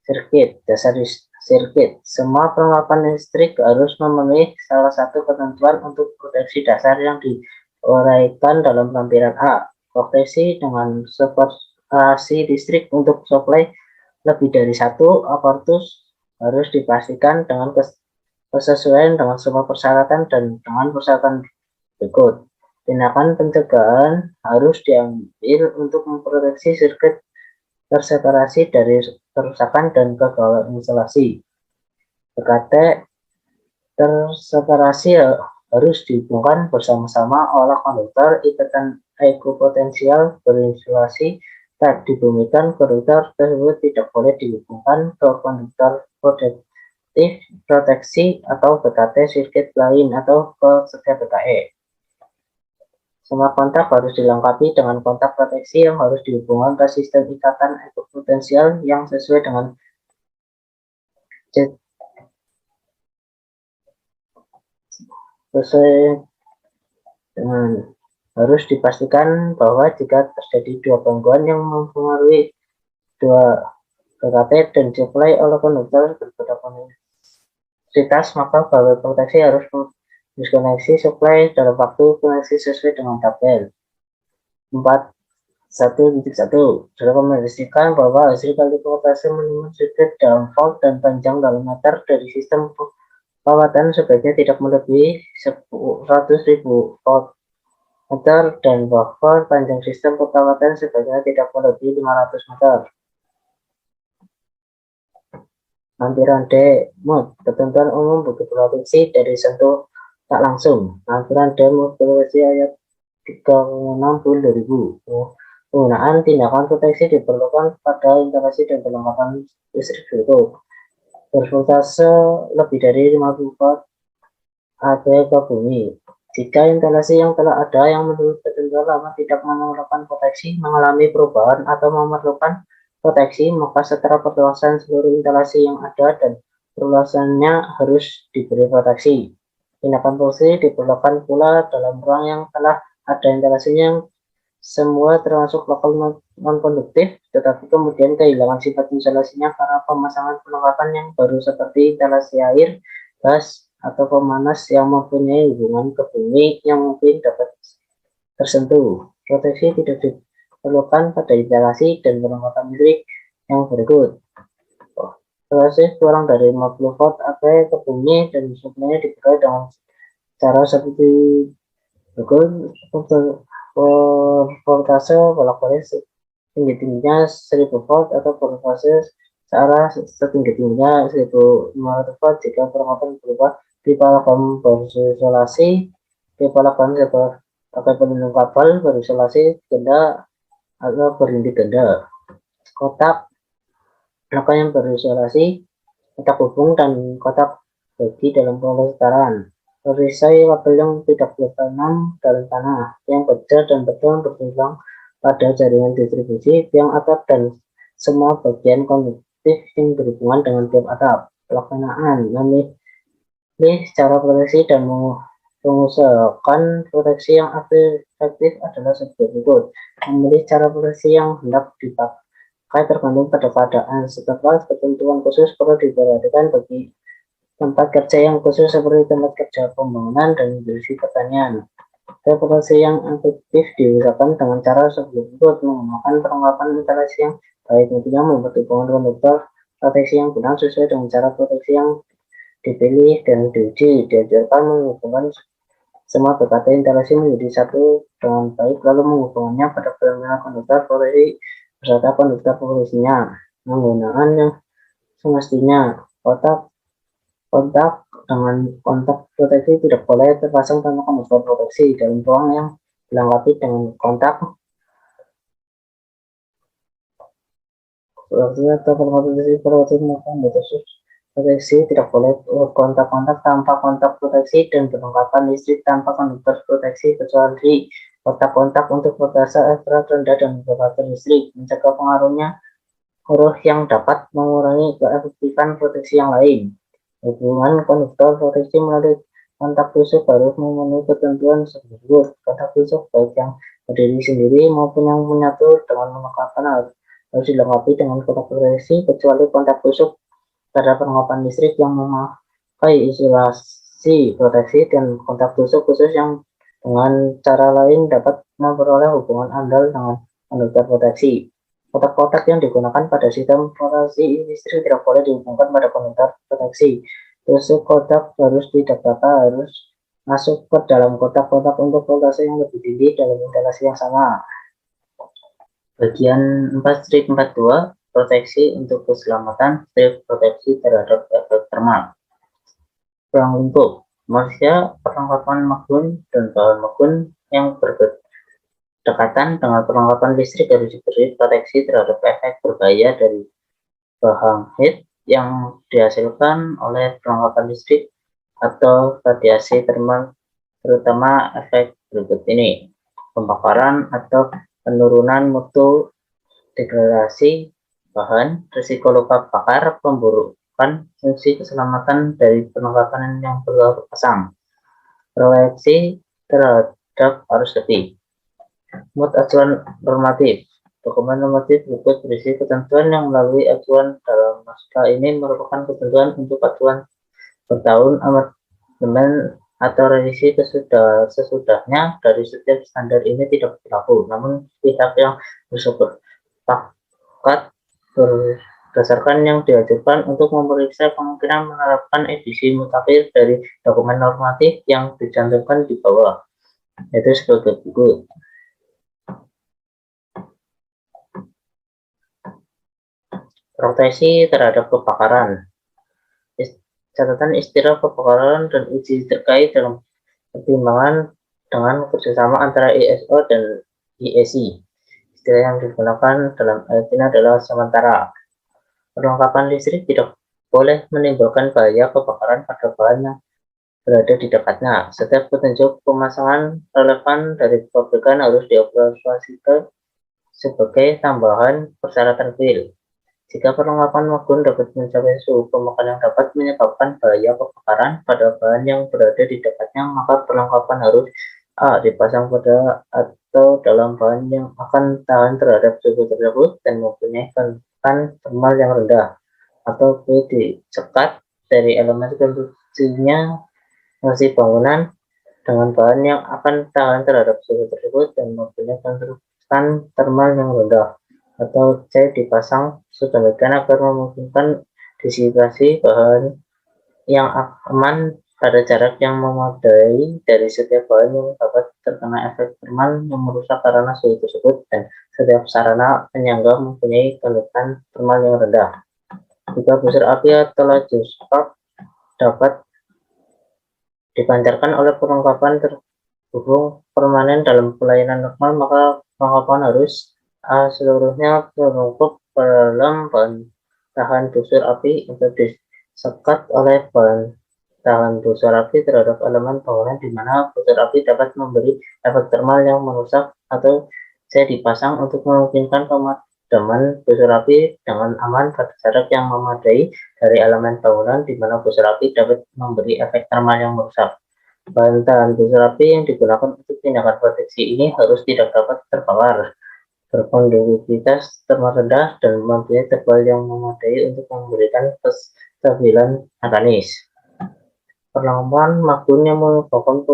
Sirkuit dasar sirkuit. Semua perlengkapan listrik harus memenuhi salah satu ketentuan untuk proteksi dasar yang diuraikan dalam lampiran A. Proteksi dengan separasi listrik untuk supply lebih dari satu aparatus harus dipastikan dengan kesesuaian dengan semua persyaratan dan dengan persyaratan berikut. Tindakan pencegahan harus diambil untuk memproteksi sirkuit terseparasi dari kerusakan dan kegagalan instalasi. BKT terseparasi harus dihubungkan bersama-sama oleh konduktor ikatan ekopotensial berinsulasi. Tak dibumikan, konduktor tersebut tidak boleh dihubungkan ke konduktor protektif, proteksi atau BKT sirkuit lain atau ke setiap BKE. Semua kontak harus dilengkapi dengan kontak proteksi yang harus dihubungkan ke sistem ikatan ekopotensial yang sesuai dengan harus dipastikan bahwa jika terjadi dua gangguan yang mempengaruhi dua BKT dan supply oleh konduktor berbeda kuantitas, maka kabel proteksi harus diskoneksi supply dalam waktu koneksi sesuai dengan tabel 4.1.1. Direkomendasikan bahwa hasil kali voltase minimum sirkuit dalam volt dan panjang dalam meter dari sistem Perawatan sebaiknya tidak melebihi 100.000 volt meter dan buffer panjang sistem perawatan sebaiknya tidak melebihi 500 meter. Lampiran D. Mod. Ketentuan umum bukti proteksi dari sentuh tak langsung. Lampiran D. Mod proteksi ayat 36/2000. Penggunaan tindakan proteksi diperlukan pada instalasi dan perlengkapan listrik berikut. Bervoltase lebih dari 50 volt AC ke bumi. Jika instalasi yang telah ada yang menurut ketentuan lama tidak memerlukan proteksi mengalami perubahan atau memerlukan proteksi, maka setelah perluasan seluruh instalasi yang ada dan perluasannya harus diberi proteksi. Tindakan proteksi diperlukan pula dalam ruang yang telah ada instalasinya semua termasuk lokal non-konduktif, tetapi kemudian kehilangan sifat instalasinya karena pemasangan perlengkapan yang baru seperti instalasi air, gas, atau pemanas yang mempunyai hubungan ke bumi yang mungkin dapat tersentuh. Proteksi tidak diperlukan pada instalasi dan perlengkapan listrik yang berikut. Instalasi kurang dari 50 volt AC ke bumi dan suplainya diperoleh dengan cara seperti berikut. Voltase bolak-balik setinggi-tingginya 1000 volt atau voltase searah setinggi-tingginya 1500 volt jika perlengkapan berupa pipa logam berisolasi, pipa logam sebagai pelindung kabel berisolasi, ganda atau berlindik ganda, kotak logam yang berisolasi, kotak hubung dan kotak bagi dalam proses tekanan. Perisai kabel yang tidak bertanam dalam tanah, yang baja dan beton bertumpang pada jaringan distribusi, tiang atap, dan semua bagian konduktif yang berhubungan dengan tiap atap. Pelaksanaan memilih cara proteksi dan mengusahakan proteksi yang efektif adalah sebagai berikut. Memilih cara proteksi yang hendak dipakai tergantung pada keadaan. Setelah ketentuan khusus perlu diperhatikan bagi tempat kerja yang khusus seperti tempat kerja pembangunan dan industri pertanian. Proteksi yang efektif diusahakan dengan cara seperti berikut: menggunakan perlengkapan instalasi yang baik, intinya membuat hubungan konduktor proteksi yang benar sesuai dengan cara proteksi yang dipilih dan diuji. Diajarkan menghubungkan semua berkata instalasi menjadi satu dengan baik, lalu menghubungkannya pada terminal konduktor proteksi beserta konduktor proteksinya. Penggunaan yang semestinya kontak dengan kontak proteksi tidak boleh terpasang tanpa konduktor proteksi dalam ruang yang dilengkapi dengan kontak proteksi atau proteksi maupun proteksi tidak boleh kontak-kontak tanpa kontak proteksi dan perlengkapan listrik tanpa konduktor proteksi kecuali kontak-kontak untuk voltase ekstra rendah dan kontaktor listrik, mencegah pengaruhnya huruf yang dapat mengurangi keefektifan proteksi yang lain. Hubungan konduktor proteksi melalui kontak tusuk harus memenuhi ketentuan tersebut. Kontak tusuk baik yang berdiri sendiri maupun yang menyatu dengan perlengkapan harus dilengkapi dengan kontak proteksi kecuali kontak tusuk pada perlengkapan listrik yang memakai isolasi proteksi dan kontak tusuk khusus yang dengan cara lain dapat memperoleh hubungan andal dengan konduktor proteksi. Kotak-kotak yang digunakan pada sistem proteksi listrik tidak boleh dihubungkan pada konduktor proteksi. Tusuk kotak harus harus masuk ke dalam kotak-kotak untuk voltase yang lebih tinggi dalam instalasi yang sama. Bagian 4-42 proteksi untuk keselamatan, proteksi terhadap efek termal. Ruang lingkup manusia, perlengkapan magnum dan bahan magnum yang berdekatan dengan perlengkapan listrik harus diberi proteksi terhadap efek berbahaya dari bahan heat yang dihasilkan oleh perlengkapan listrik atau radiasi termal, terutama efek berikut ini: pembakaran atau penurunan mutu, degradasi bahan, risiko luka bakar, pemburukan fungsi keselamatan dari perlengkapan yang perlu dipasang, proteksi terhadap arus lebih. Muat acuan normatif. Dokumen normatif berikut berisi ketentuan yang melalui acuan dalam naskah ini merupakan ketentuan untuk acuan bertahun amandemen atau revisi sesudahnya dari setiap standar ini tidak berlaku. Namun pihak yang bersepakat berdasarkan yang diajukan untuk memeriksa kemungkinan menerapkan edisi mutakhir dari dokumen normatif yang dicantumkan di bawah, yaitu sebagai berikut. Proteksi terhadap kebakaran. Catatan istilah kebakaran dan uji terkait dalam pertimbangan dengan kerjasama antara ISO dan IEC. Istilah yang digunakan dalam ayat ini adalah sementara. Perlengkapan listrik tidak boleh menimbulkan bahaya kebakaran pada bahan yang berada di dekatnya. Setiap petunjuk pemasangan relevan dari pabrikan harus dioperasikan sebagai tambahan persyaratan FIL. Jika perlengkapan magun dapat mencapai suhu pembakaran yang dapat menyebabkan bahaya kebakaran pada bahan yang berada di dekatnya, maka perlengkapan harus A. dipasang pada atau dalam bahan yang akan tahan terhadap suhu tersebut dan mempunyai kontan thermal yang rendah, atau B. disekat dari elemen konstruksinya masih bangunan dengan bahan yang akan tahan terhadap suhu tersebut dan mempunyai kontan thermal yang rendah, atau C. dipasang sedemikian agar memungkinkan disipasi bahan yang aman pada jarak yang memadai dari setiap bahan yang dapat terkena efek thermal yang merusak karena suhu tersebut, dan setiap sarana penyangga mempunyai kontan thermal yang rendah. Jika busur api atau laju spark dapat dipancarkan oleh perlengkapan terhubung permanen dalam pelayanan normal, maka perlengkapan harus seluruhnya terungkup dalam bahan tahan busur api untuk disekat oleh bahan tahan busur api terhadap elemen bangunan di mana busur api dapat memberi efek thermal yang merusak, atau C. dipasang untuk memungkinkan pemadaman busur api dengan aman pada jarak yang memadai dari elemen bangunan di mana busur api dapat memberi efek thermal yang merusak. Bahan tahan busur api yang digunakan untuk tindakan proteksi ini harus tidak dapat terbakar, berkonduksivitas thermal rendah, dan mempunyai tebal yang memadai untuk memberikan kestabilan mekanis. Perlengkapan magun yang merupakan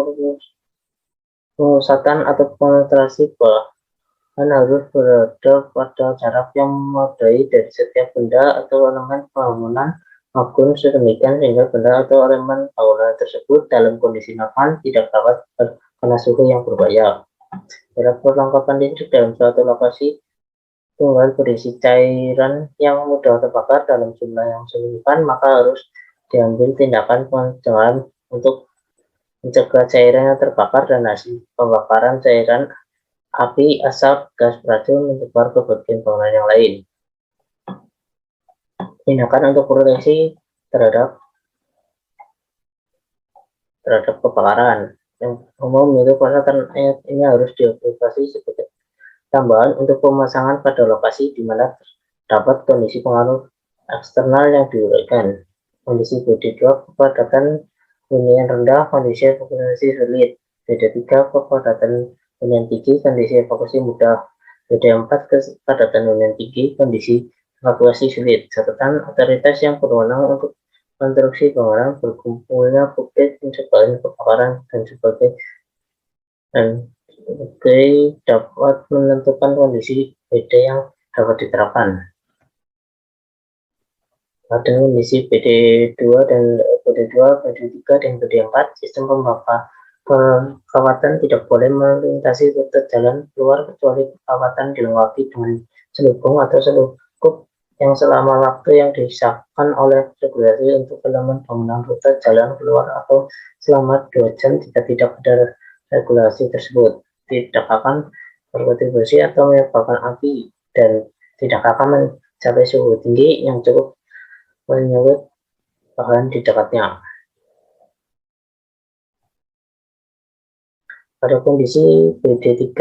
pengusatan atau penetrasi bahan harus berada pada jarak yang memadai dari setiap benda atau elemen bangunan magun sedemikian sehingga benda atau elemen bangunan tersebut dalam kondisi normal tidak dapat terkena suhu yang berbahaya. Bila perlengkapan listrik dalam suatu lokasi tunggal berisi cairan yang mudah terbakar dalam jumlah yang signifikan, maka harus diambil tindakan pencegahan untuk mencegah cairan yang terbakar dan hasil pembakaran cairan api, asap, gas beracun menyebar ke bagian bangunan yang lain. Tindakan untuk proteksi terhadap kebakaran yang umum itu persyaratan ayat ini harus diaplikasi sebagai tambahan untuk pemasangan pada lokasi di mana terdapat kondisi pengaruh eksternal yang diuraikan. Kondisi BD2 kepadatan hunian rendah, kondisi evakuasi sulit. BD3 kepadatan hunian tinggi, kondisi evakuasi mudah. BD4 kepadatan hunian tinggi, kondisi evakuasi sulit. Catatan otoritas yang berwenang untuk konstruksi bangunan, berkumpulnya bukti pencegahan kebakaran dan sebagai dapat menentukan kondisi BD yang dapat diterapkan. Pada kondisi BD2 dan BD2, BD3 dan BD4, sistem perawatan tidak boleh melintasi rute jalan keluar kecuali perawatan dilengkapi dengan selubung atau selukup yang selama waktu yang disahkan oleh regulasi untuk elemen bangunan rute jalan keluar, atau selama 2 jam jika tidak ada regulasi tersebut. Tidak akan berkontribusi atau menyebabkan api dan tidak akan mencapai suhu tinggi yang cukup menyulut bahan di dekatnya. Pada kondisi BD3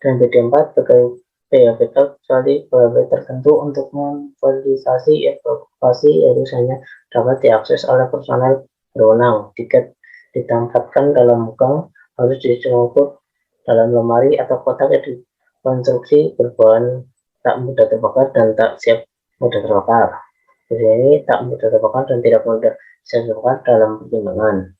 dan BD4 sebagai PHBK kecuali PHB tertentu untuk memvalidasi evakuasi harus hanya dapat diakses oleh personel berwenang. Jika ditempatkan dalam gang, harus dicungkup dalam lemari atau kotak yang dikonstruksi berbahan tak mudah terbakar dan tak siap mudah terbakar. Jadi ini tak mudah terbakar dan tidak mudah terbakar dalam pertimbangan.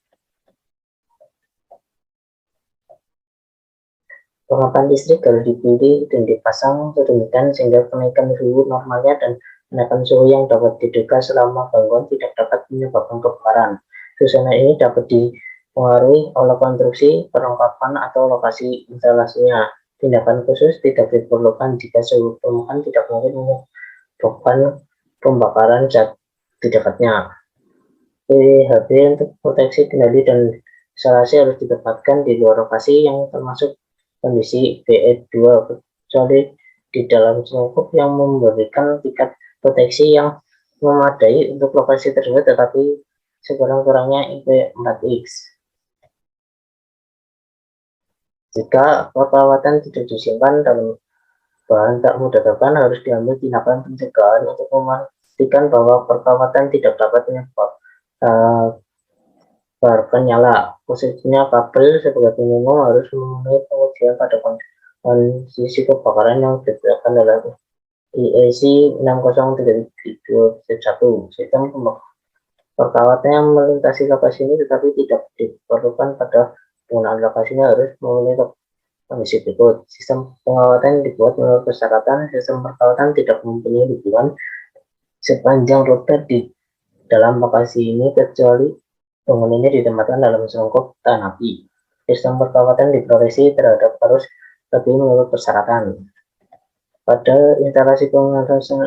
Perlengkapan listrik harus dipilih dan dipasang sedemikian sehingga kenaikan suhu normalnya dan menekan suhu yang dapat diduga selama gangguan tidak dapat menyebabkan kebakaran. Susunan ini dapat dipengaruhi oleh konstruksi, perlengkapan, atau lokasi instalasinya. Tindakan khusus tidak diperlukan jika suhu permukaan tidak mungkin menyebabkan pembakaran zat di dekatnya. PHB untuk proteksi kendali dan instalasi harus ditempatkan di luar lokasi yang termasuk kondisi BE2, kecuali di dalam selungkup yang memberikan tingkat proteksi yang memadai untuk lokasi tersebut, tetapi sekurang-kurangnya IP4X. Jika perawatan tidak disimpan dalam bahan tak mudah terbang, harus diambil tindakan pencegahan untuk memastikan bahwa perawatan tidak dapat menyebabkan nyala. Khususnya kabel sebagai minimum harus memenuhi pengujian pada kondisi kebakaran yang ditetapkan dalam IEC 60331. Sistem perawatan yang melintasi lokasi ini tetapi tidak diperlukan pada penggunaan lokasinya harus memenuhi kondisi berikut. Sistem pengawatan dibuat menurut persyaratan. Sistem perawatan tidak mempunyai hubungan sepanjang rute di dalam lokasi ini kecuali bangunan ini ditempatkan dalam selungkup tahan api. Sistem perawatan diproteksi terhadap arus lebih menurut persyaratan. Pada instalasi pengentasan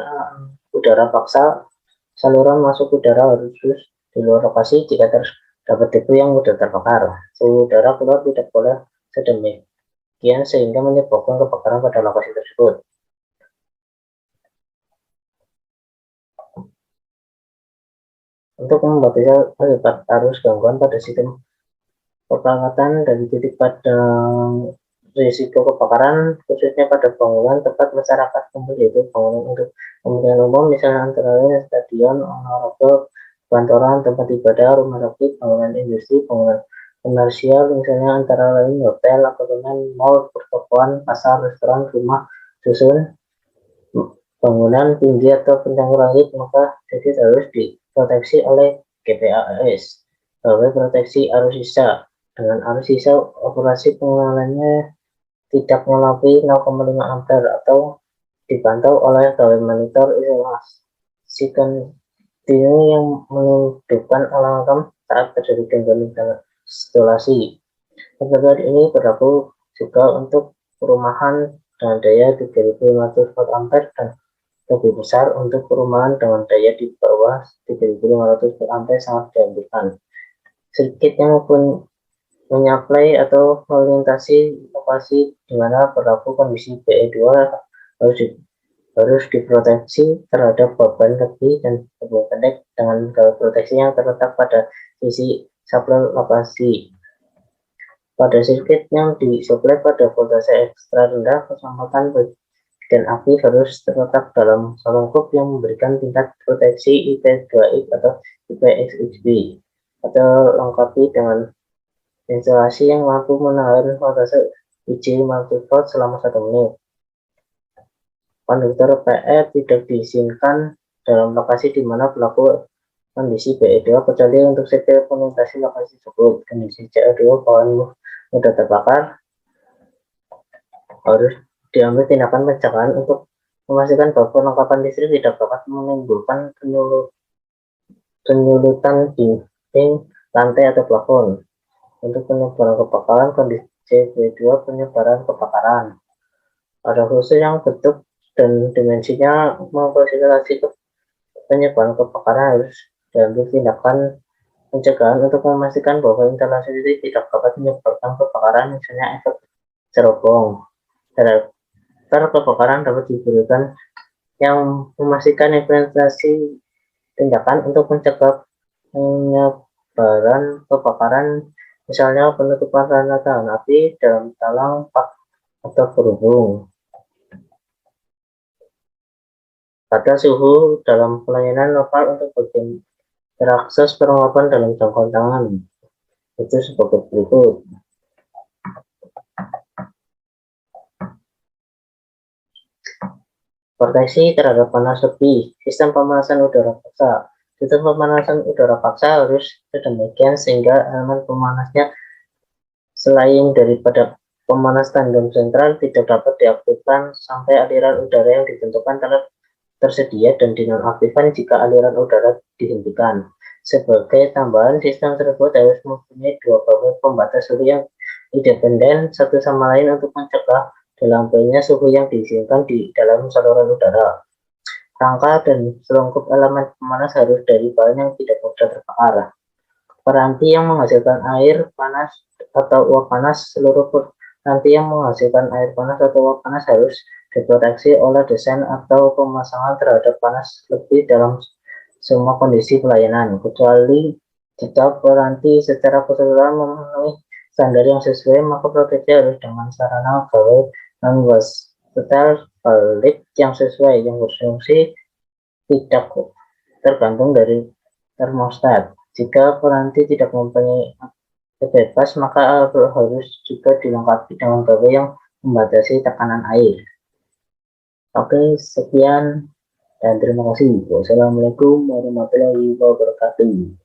udara paksa, saluran masuk udara harus di luar lokasi jika terdapat debu yang mudah terbakar. Suhu udara keluar tidak boleh sedemikian sehingga menyebabkan kebakaran pada lokasi tersebut. Untuk membatasi akibat arus gangguan pada sistem perawatan dari titik pada risiko kebakaran, khususnya pada bangunan tempat masyarakat kumpul, yaitu bangunan untuk kepentingan umum, misalnya antara lain stadion, olahraga, kantoran, tempat ibadah, rumah sakit, bangunan industri, bangunan komersial, misalnya antara lain hotel, apartemen, mall, pertokoan, pasar, restoran, rumah susun, bangunan tinggi atau pencangkul langit, maka jadi harus diproteksi oleh GPAS. Sebagai proteksi arus sisa, dengan arus sisa operasi pengenalannya tidak melebihi 0,5 ampere atau dipantau oleh gawai monitor isolasi kontinu yang menunjukkan alarm saat terjadi gangguan instalasi. Ketentuan ini berlaku juga untuk perumahan dengan daya 3.500 volt ampere dan lebih besar untuk perumahan dengan daya di bawah 3.500 volt ampere sangat dianjurkan. Sirkuit yang menyuplai atau melintasi lokasi di mana berlaku kondisi BE2 harus diproteksi terhadap beban lebih dan beban pendek dengan gawai proteksi yang terletak pada sisi suplai lokasi. Pada sirkuit yang disuplai pada voltase ekstra rendah, keselamatan bagian api harus terletak dalam selungkup yang memberikan tingkat proteksi IP2X atau IPXXB, atau lengkapi dengan instalasi yang mampu menahan voltase uji 500 volt selama 1 menit. Konduktor PE tidak diizinkan dalam lokasi di mana berlaku kondisi BE2 kecuali untuk setiap melintasi lokasi tersebut. Kondisi CO2 bahan mudah terbakar harus diambil tindakan pencegahan untuk memastikan bahwa perlengkapan listrik tidak dapat menimbulkan penyulutan dinding, lantai, atau plafon. Untuk penyebaran kebakaran, kondisi B2 penyebaran kebakaran. Ada khusus yang bentuk dan dimensinya memfasilitasi penyebaran kebakaran harus diambil tindakan pencegahan untuk memastikan bahwa instalasi ini tidak dapat menyebabkan kebakaran, misalnya efek cerobong. Daftar kebakaran dapat diberikan yang memastikan implementasi tindakan untuk mencegah penyebaran kebakaran, misalnya penutupan rantai tahan api dalam talang atau berhubung. Pada suhu dalam pelayanan lokal untuk bagian terakses perlengkapan dalam jangkauan tangan. Itu sebagai berikut. Proteksi terhadap panas lebih. Sistem pemanasan udara paksa. Sistem pemanasan udara paksa harus sedemikian sehingga elemen pemanasnya selain daripada pemanas tandem sentral tidak dapat diaktifkan sampai aliran udara yang ditentukan tersedia dan dinonaktifkan jika aliran udara dihentikan. Sebagai tambahan, sistem tersebut harus mempunyai dua buffer pembatas suhu yang independen satu sama lain untuk mencegah dalamnya suhu yang diizinkan di dalam saluran udara. Rangka dan selungkup elemen pemanas harus dari bahan yang tidak mudah terbakar. Peranti yang menghasilkan air panas atau uap panas, seluruh peranti yang menghasilkan air panas atau uap panas harus diproteksi oleh desain atau pemasangan terhadap panas lebih dalam semua kondisi pelayanan, kecuali jika peranti secara keseluruhan memenuhi standar yang sesuai, maka proteksi harus dengan sarana gawai dan setel balik yang sesuai, yang berfungsi tidak tergantung dari termostat. Jika peranti tidak mempunyai bebas, maka harus juga dilengkapi dengan gawai yang membatasi tekanan air. Oke, sekian dan terima kasih. Wassalamualaikum warahmatullahi wabarakatuh.